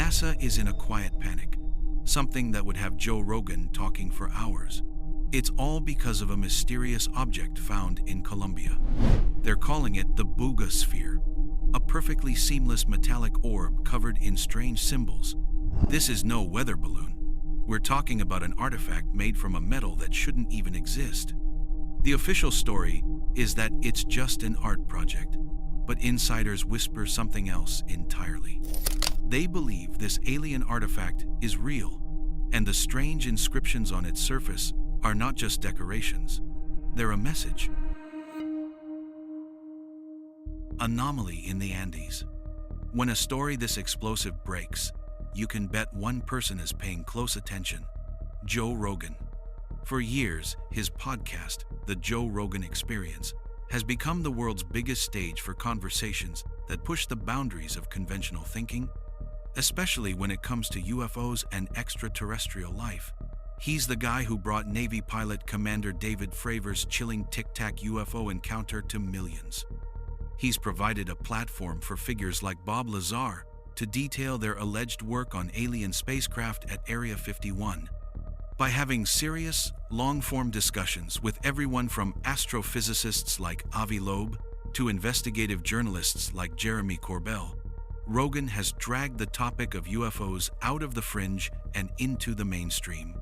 NASA is in a quiet panic, something that would have Joe Rogan talking for hours. It's all because of a mysterious object found in Colombia. They're calling it the Buga Sphere, a perfectly seamless metallic orb covered in strange symbols. This is no weather balloon. We're talking about an artifact made from a metal that shouldn't even exist. The official story is that it's just an art project, but insiders whisper something else entirely. They believe this alien artifact is real, and the strange inscriptions on its surface are not just decorations. They're a message. Anomaly in the Andes. When a story this explosive breaks, you can bet one person is paying close attention: Joe Rogan. For years, his podcast, The Joe Rogan Experience, has become the world's biggest stage for conversations that push the boundaries of conventional thinking, especially when it comes to UFOs and extraterrestrial life. He's the guy who brought Navy pilot Commander David Fravor's chilling tic-tac UFO encounter to millions. He's provided a platform for figures like Bob Lazar to detail their alleged work on alien spacecraft at Area 51. By having serious, long-form discussions with everyone from astrophysicists like Avi Loeb to investigative journalists like Jeremy Corbell, Rogan has dragged the topic of UFOs out of the fringe and into the mainstream.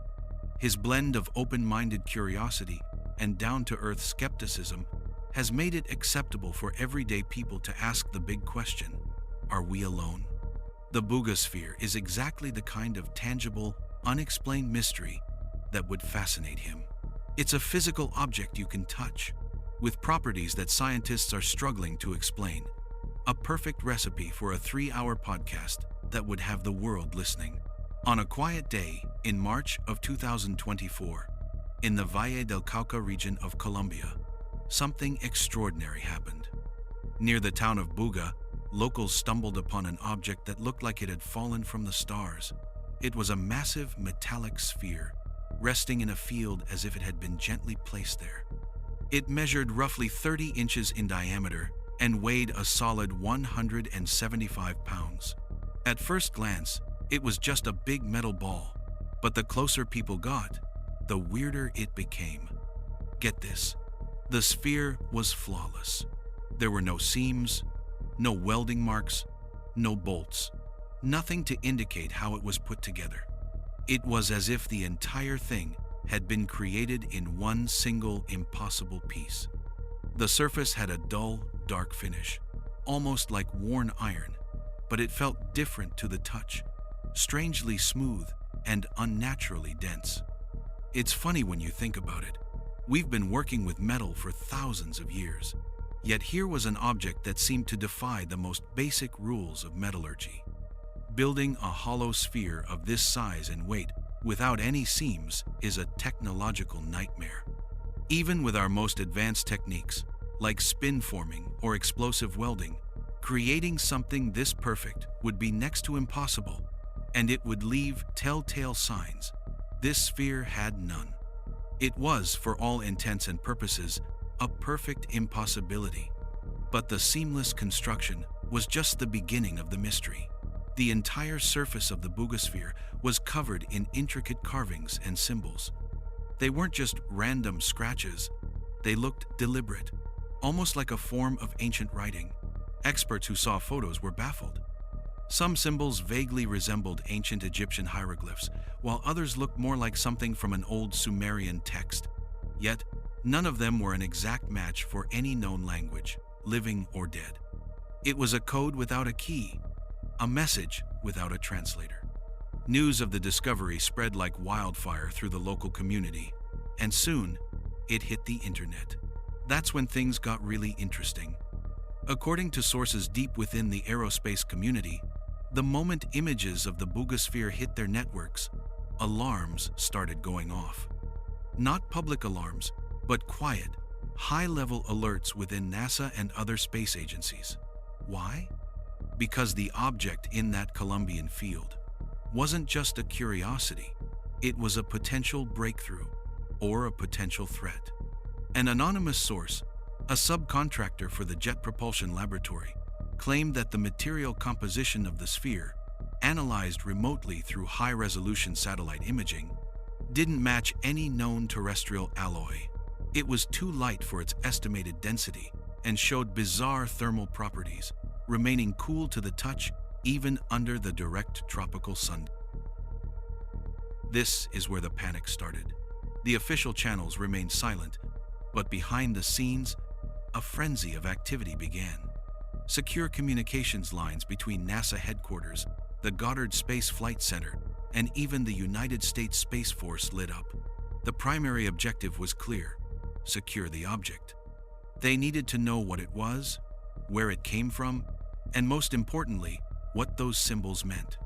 His blend of open-minded curiosity and down-to-earth skepticism has made it acceptable for everyday people to ask the big question: are we alone? The Buga Sphere is exactly the kind of tangible, unexplained mystery that would fascinate him. It's a physical object you can touch, with properties that scientists are struggling to explain. A perfect recipe for a 3-hour podcast that would have the world listening. On a quiet day in March of 2024, in the Valle del Cauca region of Colombia, something extraordinary happened. Near the town of Buga, locals stumbled upon an object that looked like it had fallen from the stars. It was a massive metallic sphere, resting in a field as if it had been gently placed there. It measured roughly 30 inches in diameter and weighed a solid 175 pounds. At first glance, it was just a big metal ball, but the closer people got, the weirder it became. Get this, the sphere was flawless. There were no seams, no welding marks, no bolts, nothing to indicate how it was put together. It was as if the entire thing had been created in one single impossible piece. The surface had a dull, dark finish, almost like worn iron, but it felt different to the touch, strangely smooth and unnaturally dense. It's funny when you think about it. We've been working with metal for thousands of years, yet here was an object that seemed to defy the most basic rules of metallurgy. Building a hollow sphere of this size and weight without any seams is a technological nightmare. Even with our most advanced techniques, like spin forming or explosive welding, creating something this perfect would be next to impossible, and it would leave telltale signs. This sphere had none. It was, for all intents and purposes, a perfect impossibility. But the seamless construction was just the beginning of the mystery. The entire surface of the Buga Sphere was covered in intricate carvings and symbols. They weren't just random scratches. They looked deliberate, almost like a form of ancient writing. Experts who saw photos were baffled. Some symbols vaguely resembled ancient Egyptian hieroglyphs, while others looked more like something from an old Sumerian text. Yet, none of them were an exact match for any known language, living or dead. It was a code without a key, a message without a translator. News of the discovery spread like wildfire through the local community, and soon, it hit the internet. That's when things got really interesting. According to sources deep within the aerospace community, the moment images of the Buga Sphere hit their networks, alarms started going off. Not public alarms, but quiet, high-level alerts within NASA and other space agencies. Why? Because the object in that Colombian field wasn't just a curiosity, it was a potential breakthrough or a potential threat. An anonymous source, a subcontractor for the Jet Propulsion Laboratory, claimed that the material composition of the sphere analyzed remotely through high-resolution satellite imaging, didn't match any known terrestrial alloy. It was too light for its estimated density and showed bizarre thermal properties, remaining cool to the touch even under the direct tropical sun. This is where the panic started. The official channels remained silent, but behind the scenes, a frenzy of activity began. Secure communications lines between NASA headquarters, the Goddard Space Flight Center, and even the United States Space Force lit up. The primary objective was clear: secure the object. They needed to know what it was, where it came from, and most importantly, what those symbols meant.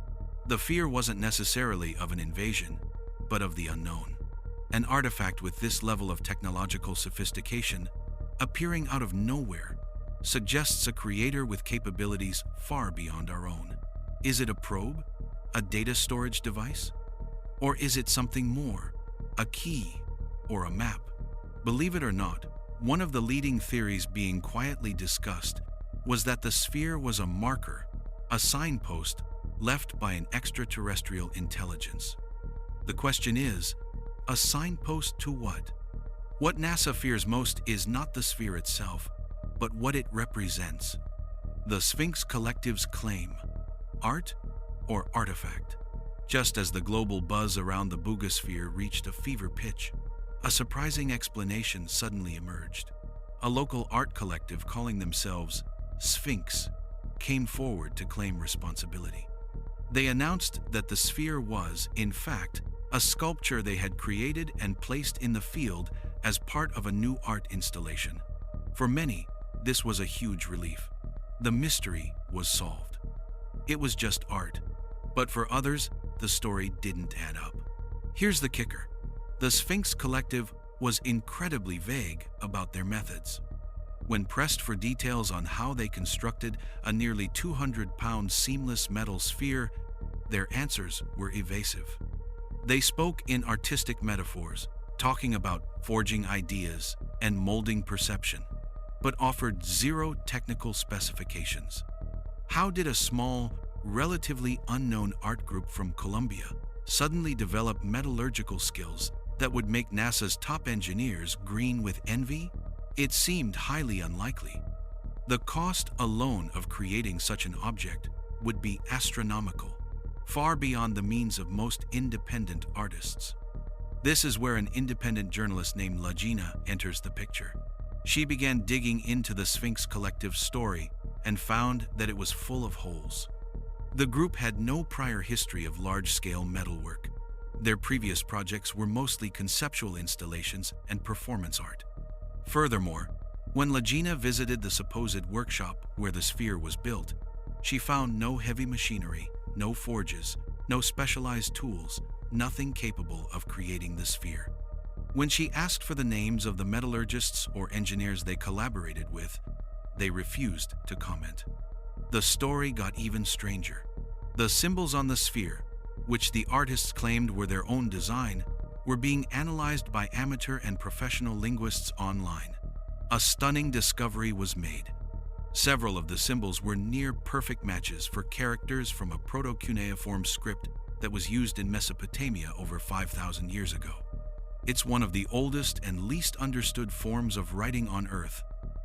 The fear wasn't necessarily of an invasion, but of the unknown. An artifact with this level of technological sophistication, appearing out of nowhere, suggests a creator with capabilities far beyond our own. Is it a probe? A data storage device? Or is it something more? A key? Or a map? Believe it or not, one of the leading theories being quietly discussed was that the sphere was a marker, a signpost left by an extraterrestrial intelligence. The question is, a signpost to what? What NASA fears most is not the sphere itself, but what it represents. The Sphinx Collective's claim: art or artifact? Just as the global buzz around the Buga Sphere reached a fever pitch, a surprising explanation suddenly emerged. A local art collective calling themselves Sphinx came forward to claim responsibility. They announced that the sphere was, in fact, a sculpture they had created and placed in the field as part of a new art installation. For many, this was a huge relief. The mystery was solved. It was just art. But for others, the story didn't add up. Here's the kicker. The Sphinx Collective was incredibly vague about their methods. When pressed for details on how they constructed a nearly 200-pound seamless metal sphere, their answers were evasive. They spoke in artistic metaphors, talking about forging ideas and molding perception, but offered zero technical specifications. How did a small, relatively unknown art group from Colombia suddenly develop metallurgical skills that would make NASA's top engineers green with envy? It seemed highly unlikely. The cost alone of creating such an object would be astronomical, far beyond the means of most independent artists. This is where an independent journalist named Lagina enters the picture. She began digging into the Sphinx Collective's story and found that it was full of holes. The group had no prior history of large-scale metalwork. Their previous projects were mostly conceptual installations and performance art. Furthermore, when Lagina visited the supposed workshop where the sphere was built, she found no heavy machinery, no forges, no specialized tools, nothing capable of creating the sphere. When she asked for the names of the metallurgists or engineers they collaborated with, they refused to comment. The story got even stranger. The symbols on the sphere, which the artists claimed were their own design, were being analyzed by amateur and professional linguists online. A stunning discovery was made. Several of the symbols were near-perfect matches for characters from a proto-cuneiform script that was used in Mesopotamia over 5,000 years ago. It's one of the oldest and least understood forms of writing on Earth.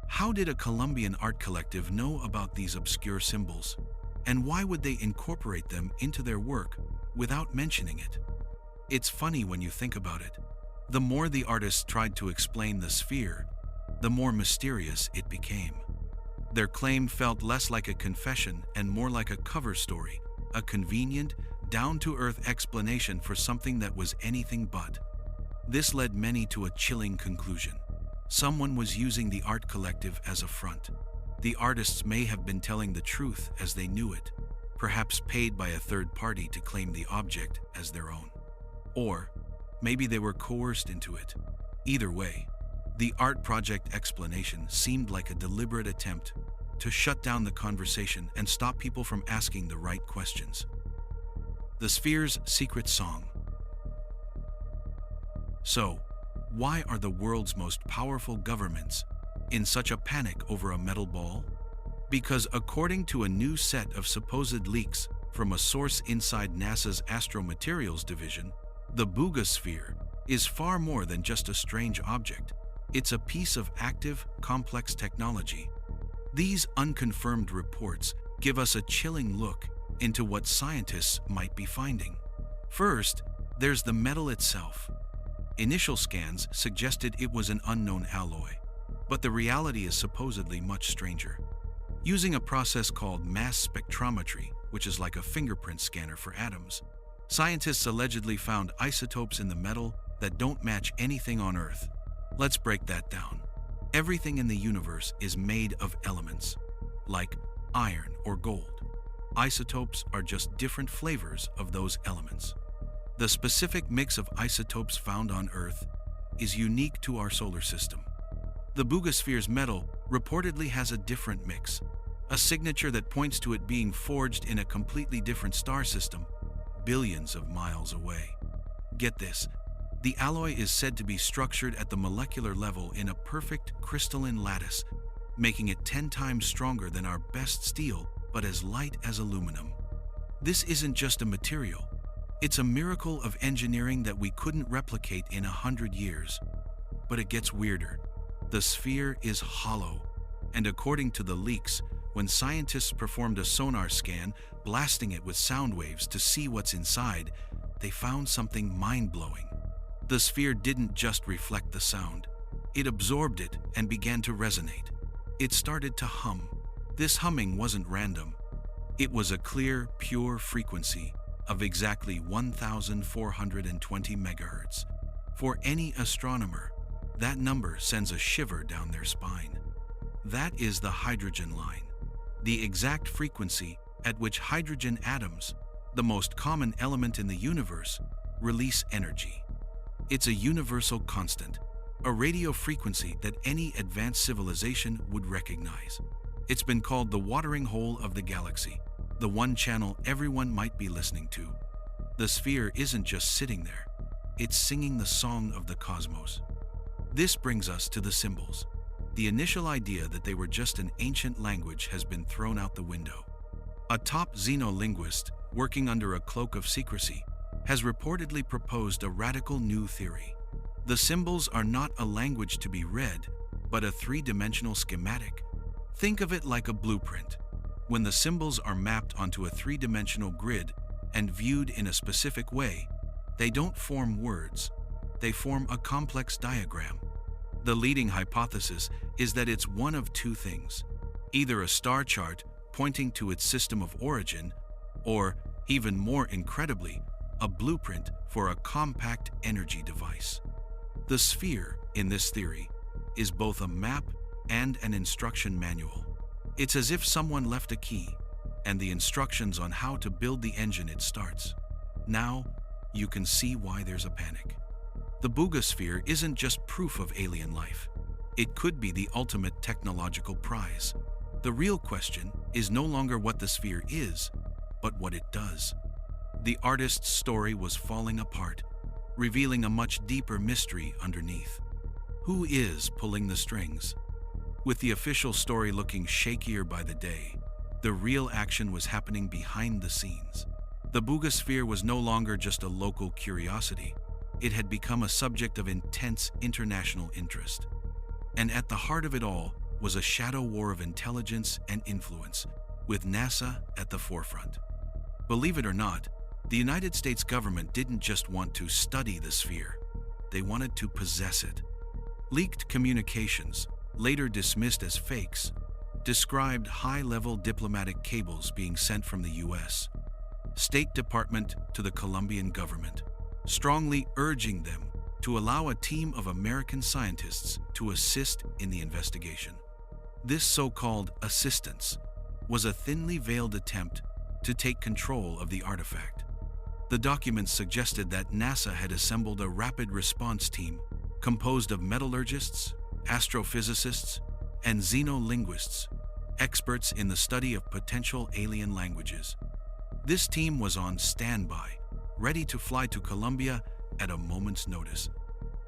How did a Colombian art collective know about these obscure symbols? And why would they incorporate them into their work without mentioning it? It's funny when you think about it. The more the artists tried to explain the sphere, the more mysterious it became. Their claim felt less like a confession and more like a cover story, a convenient, down-to-earth explanation for something that was anything but. This led many to a chilling conclusion. Someone was using the art collective as a front. The artists may have been telling the truth as they knew it, perhaps paid by a third party to claim the object as their own. Or maybe they were coerced into it. Either way, the art project explanation seemed like a deliberate attempt to shut down the conversation and stop people from asking the right questions. The sphere's secret song. So, why are the world's most powerful governments in such a panic over a metal ball? Because according to a new set of supposed leaks From a source inside NASA's Astromaterials Division, the Buga Sphere is far more than just a strange object. It's a piece of active, complex technology. These unconfirmed reports give us a chilling look into what scientists might be finding. First, there's the metal itself. Initial scans suggested it was an unknown alloy, but the reality is supposedly much stranger. Using a process called mass spectrometry, which is like a fingerprint scanner for atoms, scientists allegedly found isotopes in the metal that don't match anything on Earth. Let's break that down. Everything in the universe is made of elements, like iron or gold. Isotopes are just different flavors of those elements. The specific mix of isotopes found on Earth is unique to our solar system. The Buga Sphere's metal reportedly has a different mix, a signature that points to it being forged in a completely different star system, billions of miles away. Get this, the alloy is said to be structured at the molecular level in a perfect crystalline lattice, making it 10 times stronger than our best steel, but as light as aluminum. This isn't just a material. It's a miracle of engineering that we couldn't replicate in 100 years. But it gets weirder. The sphere is hollow, and according to the leaks, when scientists performed a sonar scan, blasting it with sound waves to see what's inside, they found something mind-blowing. The sphere didn't just reflect the sound. It absorbed it and began to resonate. It started to hum. This humming wasn't random. It was a clear, pure frequency of exactly 1,420 megahertz. For any astronomer, that number sends a shiver down their spine. That is the hydrogen line, the exact frequency at which hydrogen atoms, the most common element in the universe, release energy. It's a universal constant, a radio frequency that any advanced civilization would recognize. It's been called the watering hole of the galaxy, the one channel everyone might be listening to. The sphere isn't just sitting there, it's singing the song of the cosmos. This brings us to the symbols. The initial idea that they were just an ancient language has been thrown out the window. A top xenolinguist, working under a cloak of secrecy, has reportedly proposed a radical new theory. The symbols are not a language to be read, but a three-dimensional schematic. Think of it like a blueprint. When the symbols are mapped onto a three-dimensional grid and viewed in a specific way, they don't form words. They form a complex diagram. The leading hypothesis is that it's one of two things: either a star chart pointing to its system of origin, or, even more incredibly, a blueprint for a compact energy device. The sphere, in this theory, is both a map and an instruction manual. It's as if someone left a key, and the instructions on how to build the engine it starts. Now, you can see why there's a panic. The Buga Sphere isn't just proof of alien life. It could be the ultimate technological prize. The real question is no longer what the sphere is, but what it does. The artist's story was falling apart, revealing a much deeper mystery underneath. Who is pulling the strings? With the official story looking shakier by the day, the real action was happening behind the scenes. The Buga Sphere was no longer just a local curiosity. It had become a subject of intense international interest. And at the heart of it all was a shadow war of intelligence and influence, with NASA at the forefront. Believe it or not, the United States government didn't just want to study the sphere. They wanted to possess it. Leaked communications, later dismissed as fakes, described high-level diplomatic cables being sent from the U.S. State Department to the Colombian government, strongly urging them to allow a team of American scientists to assist in the investigation. This so-called assistance was a thinly veiled attempt to take control of the artifact. The documents suggested that NASA had assembled a rapid response team composed of metallurgists, astrophysicists, and xenolinguists, experts in the study of potential alien languages. This team was on standby, ready to fly to Colombia at a moment's notice.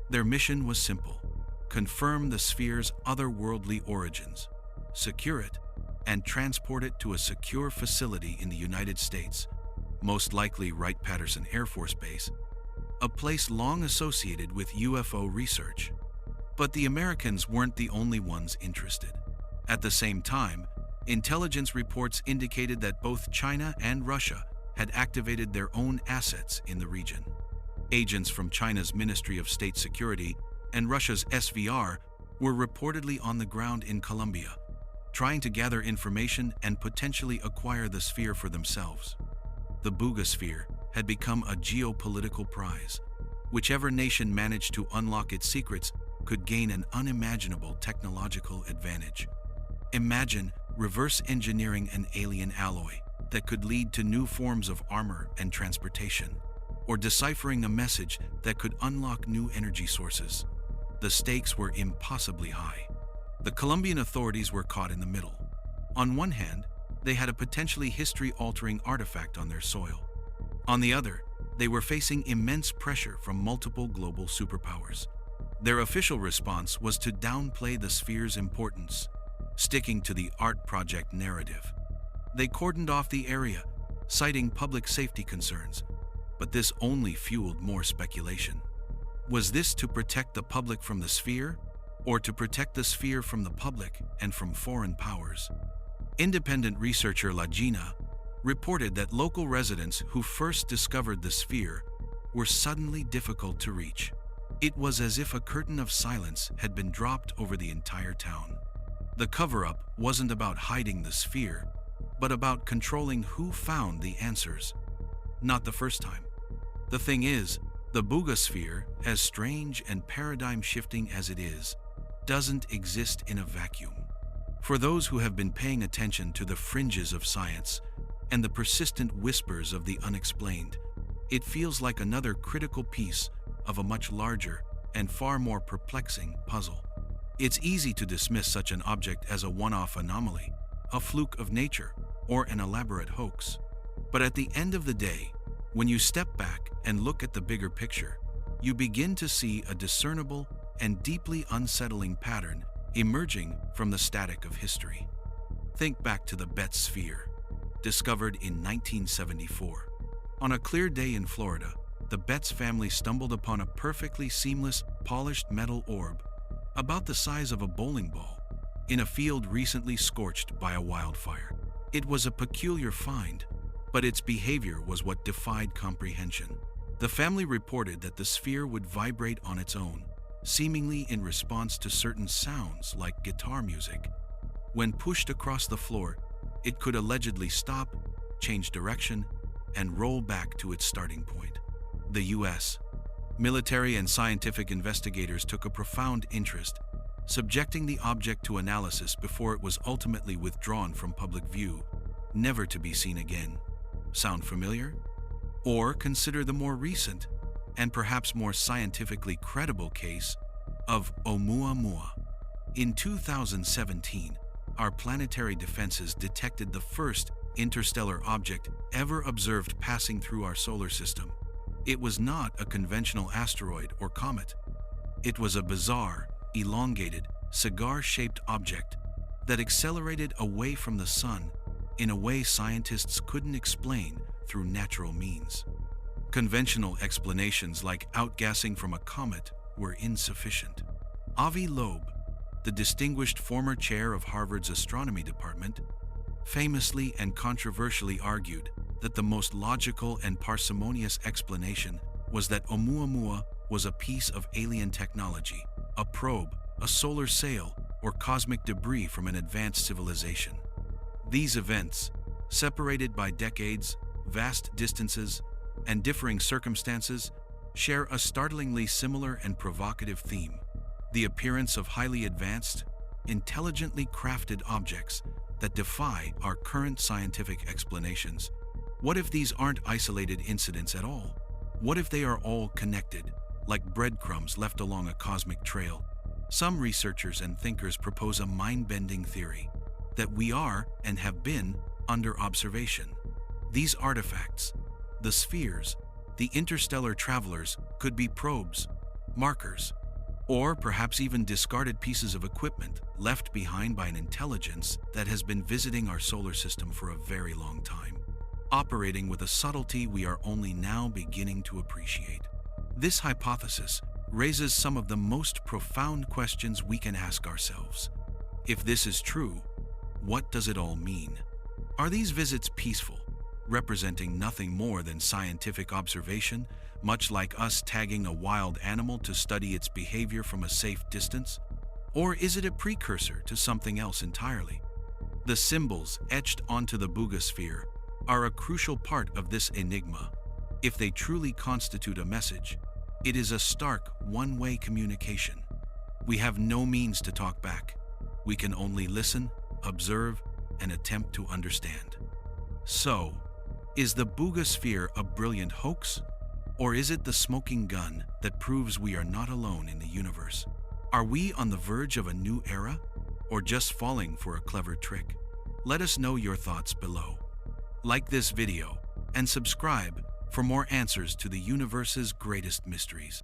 Their mission was simple: confirm the sphere's otherworldly origins, secure it, and transport it to a secure facility in the United States most likely Wright-Patterson Air Force Base, a place long associated with UFO research. But the Americans weren't the only ones interested. At the same time, intelligence reports indicated that both China and Russia had activated their own assets in the region. Agents from China's Ministry of State Security and Russia's SVR were reportedly on the ground in Colombia, trying to gather information and potentially acquire the sphere for themselves. The Buga Sphere had become a geopolitical prize. Whichever nation managed to unlock its secrets could gain an unimaginable technological advantage. Imagine reverse engineering an alien alloy that could lead to new forms of armor and transportation, or deciphering a message that could unlock new energy sources. The stakes were impossibly high. The Colombian authorities were caught in the middle. On one hand, they had a potentially history-altering artifact on their soil. On the other, they were facing immense pressure from multiple global superpowers. Their official response was to downplay the sphere's importance, sticking to the art project narrative. They cordoned off the area, citing public safety concerns, but this only fueled more speculation. Was this to protect the public from the sphere, or to protect the sphere from the public and from foreign powers? Independent researcher Lagina reported that local residents who first discovered the sphere were suddenly difficult to reach. It was as if a curtain of silence had been dropped over the entire town. The cover-up wasn't about hiding the sphere, but about controlling who found the answers. Not the first time. The thing is, the Buga Sphere, as strange and paradigm-shifting as it is, doesn't exist in a vacuum. For those who have been paying attention to the fringes of science and the persistent whispers of the unexplained, it feels like another critical piece of a much larger and far more perplexing puzzle. It's easy to dismiss such an object as a one-off anomaly, a fluke of nature, or an elaborate hoax. But at the end of the day, when you step back and look at the bigger picture, you begin to see a discernible and deeply unsettling pattern emerging from the static of history. Think back to the Betz Sphere, discovered in 1974. On a clear day in Florida, the Betz family stumbled upon a perfectly seamless, polished metal orb, about the size of a bowling ball, in a field recently scorched by a wildfire. It was a peculiar find, but its behavior was what defied comprehension. The family reported that the sphere would vibrate on its own, seemingly in response to certain sounds like guitar music. When pushed across the floor, it could allegedly stop, change direction, and roll back to its starting point. The U.S. military and scientific investigators took a profound interest, subjecting the object to analysis before it was ultimately withdrawn from public view, never to be seen again. Sound familiar? Or consider the more recent, and perhaps more scientifically credible case of Oumuamua. In 2017, our planetary defenses detected the first interstellar object ever observed passing through our solar system. It was not a conventional asteroid or comet. It was a bizarre, elongated, cigar-shaped object that accelerated away from the sun in a way scientists couldn't explain through natural means. Conventional explanations like outgassing from a comet were insufficient. Avi Loeb, the distinguished former chair of Harvard's astronomy department, famously and controversially argued that the most logical and parsimonious explanation was that Oumuamua was a piece of alien technology, a probe, a solar sail, or cosmic debris from an advanced civilization. These events, separated by decades, vast distances, and differing circumstances, share a startlingly similar and provocative theme: the appearance of highly advanced, intelligently crafted objects that defy our current scientific explanations. What if these aren't isolated incidents at all? What if they are all connected, like breadcrumbs left along a cosmic trail? Some researchers and thinkers propose a mind-bending theory that we are and have been under observation. These artifacts, the spheres, the interstellar travelers, could be probes, markers, or perhaps even discarded pieces of equipment left behind by an intelligence that has been visiting our solar system for a very long time. operating with a subtlety we are only now beginning to appreciate. This hypothesis raises some of the most profound questions we can ask ourselves. If this is true, what does it all mean? Are these visits peaceful, representing nothing more than scientific observation, much like us tagging a wild animal to study its behavior from a safe distance? Or is it a precursor to something else entirely? The symbols etched onto the Buga Sphere are a crucial part of this enigma. If they truly constitute a message, it is a stark, one-way communication. We have no means to talk back. We can only listen, observe, and attempt to understand. So, is the Buga Sphere a brilliant hoax? Or is it the smoking gun that proves we are not alone in the universe? Are we on the verge of a new era? Or just falling for a clever trick? Let us know your thoughts below. Like this video and subscribe for more answers to the universe's greatest mysteries.